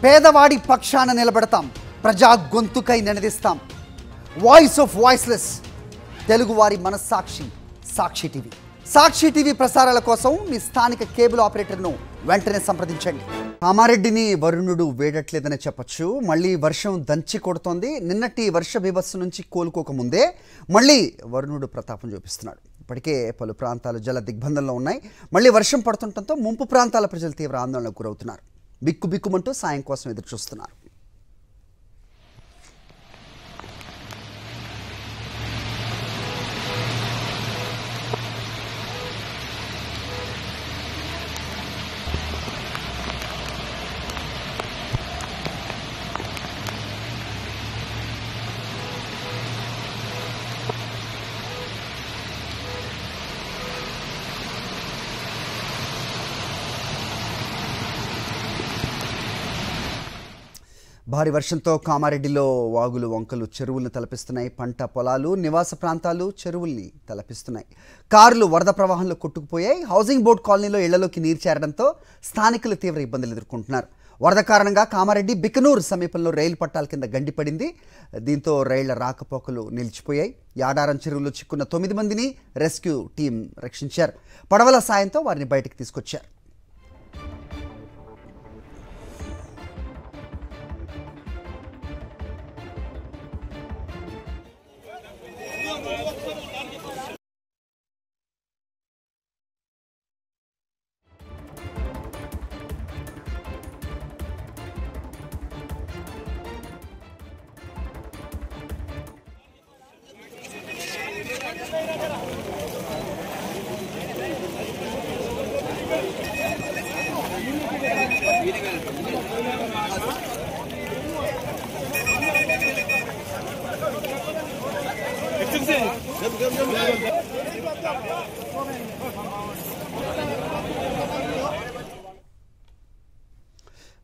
పేదవాడి పక్షాన నిలబడతాం, ప్రజా గొంతుకై నినదిస్తాం. వాయిస్ ఆఫ్ వాయిస్లెస్, తెలుగువారి మనస్సాక్షి సాక్షి టీవీ. సాక్షి టీవీ ప్రసారాల కోసం మీ స్థానిక కేబుల్ ఆపరేటర్ను వెంటనే సంప్రదించండి. కామారెడ్డిని వరుణుడు వేడట్లేదని చెప్పొచ్చు. మళ్ళీ వర్షం దంచి కొడుతోంది. నిన్నటి వర్ష బీభత్సం నుంచి కోలుకోకముందే మళ్ళీ వరుణుడు ప్రతాపం చూపిస్తున్నాడు. ఇప్పటికే పలు ప్రాంతాలు జల దిగ్బంధంలో ఉన్నాయి. మళ్ళీ వర్షం పడుతుండటంతో ముంపు ప్రాంతాల ప్రజలు తీవ్ర ఆందోళనకు గురవుతున్నారు. బిక్కుబిక్కుమంటూ సాయం కోసం ఎదురు చూస్తున్నారు. భారీ వర్షంతో కామారెడ్డిలో వాగులు వంకలు చెరువులను తలపిస్తున్నాయి. పంట పొలాలు, నివాస ప్రాంతాలు చెరువుల్ని తలపిస్తున్నాయి. కార్లు వరద ప్రవాహంలో కొట్టుకుపోయాయి. హౌసింగ్ బోర్డ్ కాలనీలో ఇళ్లలోకి నీరు చేరడంతో స్థానికులు తీవ్ర ఇబ్బందులు ఎదుర్కొంటున్నారు. వరద కారణంగా కామారెడ్డి బికనూరు సమీపంలో రైలు పట్టాల కింద గండిపడింది. దీంతో రైళ్ల రాకపోకలు నిలిచిపోయాయి. యాడారం చెరువులో చిక్కున్న 9 మందిని రెస్క్యూ టీం రక్షించారు. పడవల సాయంతో వారిని బయటకు తీసుకొచ్చారు.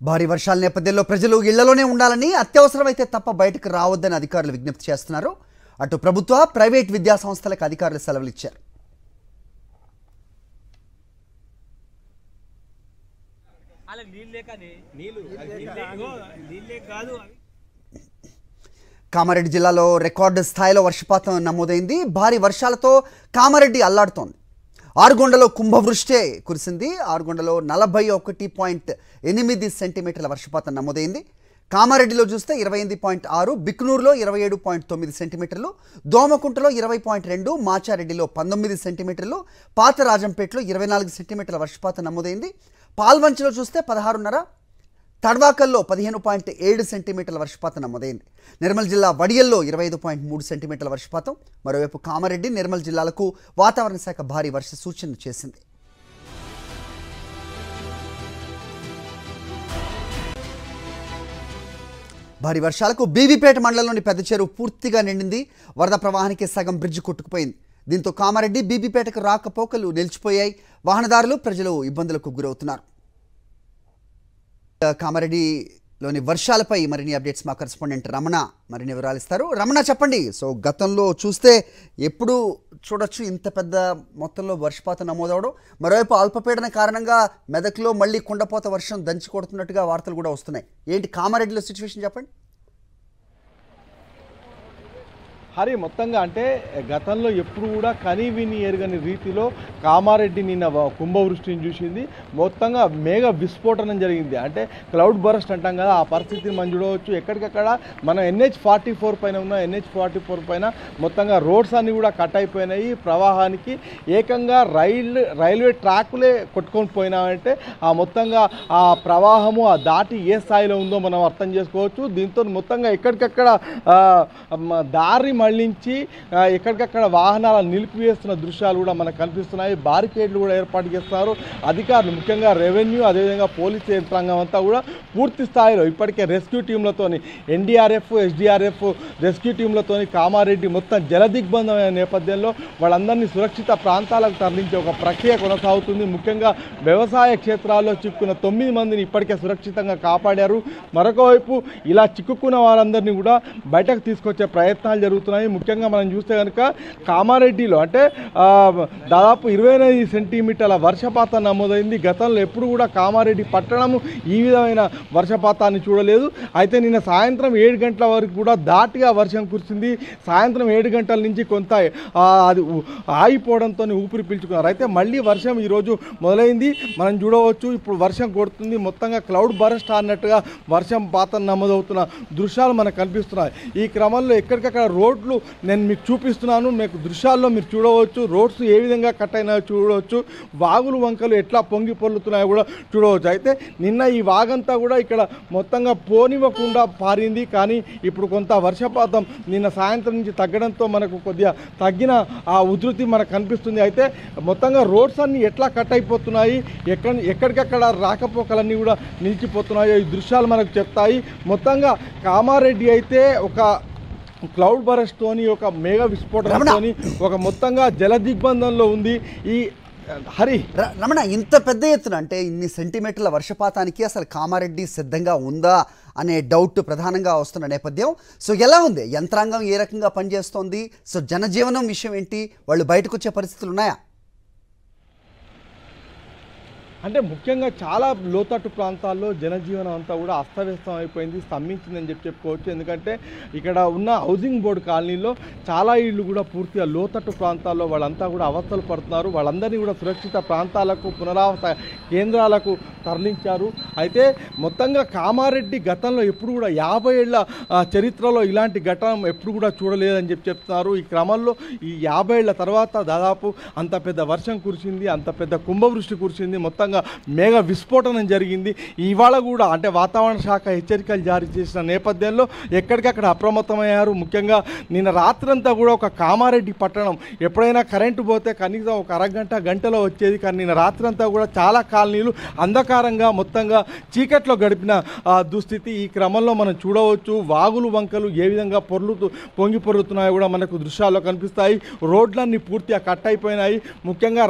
భారీ వర్షాల నేపథ్యంలో ప్రజలు ఇళ్లలోనే ఉండాలని, అత్యవసరమైతే తప్ప బయటకు రావద్దని అధికారులు విజ్ఞప్తి చేస్తున్నారు. అటు ప్రభుత్వ, ప్రైవేట్ విద్యా సంస్థలకు అధికారులు సెలవులు ఇచ్చారు. కామారెడ్డి జిల్లాలో రికార్డు స్థాయిలో వర్షపాతం నమోదైంది. భారీ వర్షాలతో కామారెడ్డి అల్లాడుతోంది. ఆరుగొండలో కుంభవృష్టి కురిసింది. ఆరుగొండలో 41.8 సెంటీమీటర్ల వర్షపాతం నమోదైంది. కామారెడ్డిలో చూస్తే 28.6, బిక్నూరులో 27.9 సెంటీమీటర్లు, దోమకుంటలో 20.2, మాచారెడ్డిలో 19 సెంటీమీటర్లు, పాత రాజంపేటలో 24 సెంటీమీటర్ల వర్షపాతం నమోదైంది. పాల్వంచలో చూస్తే 16.5, తడ్వాకల్లో 15.7 సెంటీమీటర్ల వర్షపాతం నమోదైంది. నిర్మల్ జిల్లా వడియల్లో 25.3 సెంటీమీటర్ల వర్షపాతం. మరోవైపు కామారెడ్డి, నిర్మల్ జిల్లాలకు వాతావరణ శాఖ భారీ వర్ష సూచన చేసింది. భారీ వర్షాలకు బీవీపేట మండలంలోని పెద్ద చెరువు పూర్తిగా నిండింది. వరద ప్రవాహానికి సగం బ్రిడ్జ్ కొట్టుకుపోయింది. దీంతో కామారెడ్డి, బీబీపేటకు రాకపోకలు నిలిచిపోయాయి. వాహనదారులు, ప్రజలు ఇబ్బందులకు గురవుతున్నారు. కామారెడ్డిలోని వర్షాలపై మరిన్ని అప్డేట్స్ మా కరెస్పాండెంట్ రమణ మరిన్ని వివరాలు ఇస్తారు. రమణ, చెప్పండి. సో గతంలో చూస్తే ఎప్పుడు చూడొచ్చు ఇంత పెద్ద మొత్తంలో వర్షపాతం నమోదవడం. మరోవైపు అల్పపీడన కారణంగా మెదక్లో మళ్ళీ కుండపోత వర్షం దంచి కొడుతున్నట్టుగా వార్తలు కూడా వస్తున్నాయి. ఏంటి కామారెడ్డిలో సిచ్యువేషన్ చెప్పండి. హరి, మొత్తంగా అంటే గతంలో ఎప్పుడు కూడా కనీవిని ఎరుగని రీతిలో కామారెడ్డి నిన్న కుంభవృష్టిని చూసింది. మొత్తంగా మేఘ విస్ఫోటనం జరిగింది. అంటే క్లౌడ్ బరస్ట్ అంటాం కదా, ఆ పరిస్థితిని మనం చూడవచ్చు. ఎక్కడికక్కడ మనం NH44 పైన ఉన్న NH44 పైన మొత్తంగా రోడ్స్ అన్నీ కూడా కట్ అయిపోయినాయి. ప్రవాహానికి ఏకంగా రైల్వే ట్రాకులే కొట్టుకొని పోయినామంటే ఆ మొత్తంగా ఆ ప్రవాహము ఆ దాటి ఏ స్థాయిలో ఉందో మనం అర్థం చేసుకోవచ్చు. దీంతో మొత్తంగా ఎక్కడికక్కడ దారి మళ్లించి ఎక్కడికక్కడ వాహనాలను నిలిపివేస్తున్న దృశ్యాలు కూడా మనకు కనిపిస్తున్నాయి. బారికేడ్లు కూడా ఏర్పాటు చేస్తున్నారు అధికారులు, ముఖ్యంగా రెవెన్యూ, అదేవిధంగా పోలీసు యంత్రాంగం అంతా కూడా పూర్తి స్థాయిలో ఇప్పటికే రెస్క్యూ టీంలతోని, NDRF, SDRF రెస్క్యూ టీంలతోని కామారెడ్డి మొత్తం జలదిగ్బంధమైన నేపథ్యంలో వాళ్ళందరినీ సురక్షిత ప్రాంతాలకు తరలించే ఒక ప్రక్రియ కొనసాగుతుంది. ముఖ్యంగా వ్యవసాయ క్షేత్రాల్లో చిక్కున్న 9 మందిని ఇప్పటికే సురక్షితంగా కాపాడారు. మరొక వైపు ఇలా చిక్కుకున్న వారందరినీ కూడా బయటకు తీసుకొచ్చే ప్రయత్నాలు జరుగుతున్నాయి. కనిపిస్తున్నాయి. ముఖ్యంగా మనం చూస్తే కనుక కామారెడ్డిలో అంటే దాదాపు 28 సెంటీమీటర్ల వర్షపాతం నమోదైంది. గతంలో ఎప్పుడు కూడా కామారెడ్డి పట్టణము ఈ విధమైన వర్షపాతాన్ని చూడలేదు. అయితే నిన్న సాయంత్రం 7 గంటల వరకు కూడా ధాటిగా వర్షం కురిసింది. సాయంత్రం 7 గంటల నుంచి కొంత అది ఆగిపోవడంతో ఊపిరి పీల్చుకున్నారు. అయితే మళ్ళీ వర్షం ఈరోజు మొదలైంది. మనం చూడవచ్చు ఇప్పుడు వర్షం కొడుతుంది. మొత్తంగా క్లౌడ్ బరస్ట్ అన్నట్టుగా వర్షం పాతం నమోదవుతున్న దృశ్యాలు మనకు కనిపిస్తున్నాయి. ఈ క్రమంలో ఎక్కడికక్కడ రోడ్లు నేను మీకు చూపిస్తున్నాను. మీకు దృశ్యాల్లో మీరు చూడవచ్చు. రోడ్స్ ఏ విధంగా కట్ అయినాయో చూడవచ్చు. వాగులు వంకలు ఎట్లా పొంగి పొర్లుతున్నాయో కూడా చూడవచ్చు. అయితే నిన్న ఈ వాగంతా కూడా ఇక్కడ మొత్తంగా పోనివ్వకుండా పారింది. కానీ ఇప్పుడు కొంత వర్షపాతం నిన్న సాయంత్రం నుంచి తగ్గడంతో మనకు కొద్దిగా తగ్గిన ఆ ఉధృతి మనకు కనిపిస్తుంది. అయితే మొత్తంగా రోడ్స్ అన్నీ ఎట్లా కట్ అయిపోతున్నాయి, ఎక్కడికక్కడ రాకపోకలన్నీ కూడా నిలిచిపోతున్నాయో ఈ దృశ్యాలు మనకు చెప్తాయి. మొత్తంగా కామారెడ్డి అయితే ఒక క్లౌడ్ బరస్ట్తోని ఒక మేఘ విస్ఫోటనతోని ఒక మొత్తంగా జల దిగ్బంధంలో ఉంది. ఈ హరి రమణ, ఇంత పెద్ద ఎత్తున అంటే ఇన్ని సెంటీమీటర్ల వర్షపాతానికి అసలు కామారెడ్డి సిద్ధంగా ఉందా అనే డౌట్ ప్రధానంగా వస్తున్న నేపథ్యం. సో ఎలా ఉంది, యంత్రాంగం ఏ రకంగా పనిచేస్తోంది, సో జనజీవనం విషయం ఏంటి, వాళ్ళు బయటకు వచ్చే పరిస్థితులు ఉన్నాయా? అంటే ముఖ్యంగా చాలా లోతట్టు ప్రాంతాల్లో జనజీవనం అంతా కూడా అస్తవ్యస్తం అయిపోయింది, స్తంభించిందని చెప్పుకోవచ్చు. ఎందుకంటే ఇక్కడ ఉన్న హౌసింగ్ బోర్డు కాలనీలో చాలా ఇళ్ళు కూడా పూర్తిగా లోతట్టు ప్రాంతాల్లో వాళ్ళంతా కూడా అవస్థలు పడుతున్నారు. వాళ్ళందరినీ కూడా సురక్షిత ప్రాంతాలకు, పునరావాస కేంద్రాలకు తరలించారు. అయితే మొత్తంగా కామారెడ్డి గతంలో ఎప్పుడు కూడా 50 ఏళ్ల చరిత్రలో ఇలాంటి ఘటన ఎప్పుడు కూడా చూడలేదని చెప్తున్నారు. ఈ క్రమంలో ఈ 50 ఏళ్ల తర్వాత దాదాపు అంత పెద్ద వర్షం కురిసింది, అంత పెద్ద కుంభవృష్టి కురిసింది, మొత్తంగా మేఘ విస్ఫోటనం జరిగింది. ఇవాళ కూడా అంటే వాతావరణ శాఖ హెచ్చరికలు జారీ చేసిన నేపథ్యంలో ఎక్కడికక్కడ అప్రమత్తమయ్యారు. ముఖ్యంగా నిన్న రాత్రంతా కూడా ఒక కామారెడ్డి పట్టణం ఎప్పుడైనా కరెంటు పోతే కనీసం ఒక అరగంట గంటలో వచ్చేది. కానీ నిన్న రాత్రంతా కూడా చాలా కాలనీలు అంధకారంగా మొత్తంగా చీకట్లో గడిపిన దుస్థితి ఈ క్రమంలో మనం చూడవచ్చు. వాగులు వంకలు ఏ విధంగా పొంగి పొర్లుతున్నాయో కూడా మనకు దృశ్యాల్లో కనిపిస్తాయి. రోడ్లన్నీ పూర్తిగా కట్ అయిపోయినాయి. ముఖ్యంగా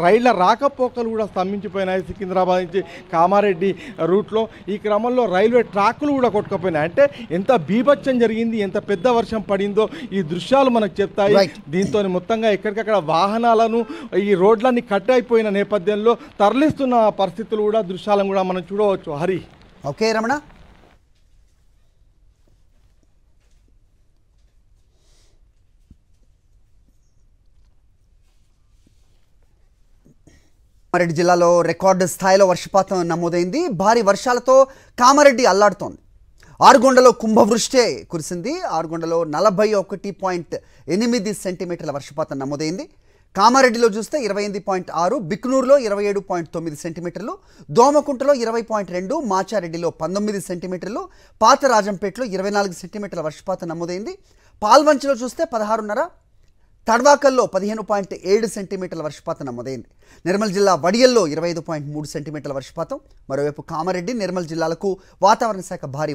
రైళ్ల రాకపోకలు కూడా స్తంభించిపోయినాయి సికింద్రాబాద్ నుంచి కామారెడ్డి రూట్లో. ఈ క్రమంలో రైల్వే ట్రాకులు కూడా కొట్టుకుపోయినాయి. అంటే ఎంత బీభత్సం జరిగింది, ఎంత పెద్ద వర్షం పడిందో ఈ దృశ్యాలు మనకు చెప్తాయి. దీంతో మొత్తంగా ఎక్కడికక్కడ వాహనాలను ఈ రోడ్లన్నీ కట్ అయిపోయిన నేపథ్యంలో తరలిస్తున్న పరిస్థితులు కూడా దృశ్యాలను కూడా మనం చూడవచ్చు. హరి. ఓకే రమణ. కామారెడ్డి జిల్లాలో రికార్డు స్థాయిలో వర్షపాతం నమోదైంది. భారీ వర్షాలతో కామారెడ్డి అల్లాడుతోంది. ఆరుగొండలో కుంభవృష్టి కురిసింది. ఆరుగొండలో 41.8 సెంటీమీటర్ల వర్షపాతం నమోదైంది. కామారెడ్డిలో చూస్తే 28.6, బిక్నూరులో 27.9 సెంటీమీటర్లు, దోమకుంటలో 20.2, మాచారెడ్డిలో 19 సెంటీమీటర్లు, పాత రాజంపేటలో 24 సెంటీమీటర్ల వర్షపాతం నమోదైంది. పాల్వంచలో చూస్తే 16.5, తడ్వాకల్లో 15.7 సెంటీమీటర్ల వర్షపాతం నమోదైంది. నిర్మల్ జిల్లా వడియల్లో 25.3 సెంటీమీటర్ల వర్షపాతం. మరోవైపు కామారెడ్డి, నిర్మల్ జిల్లాలకు వాతావరణ శాఖ భారీ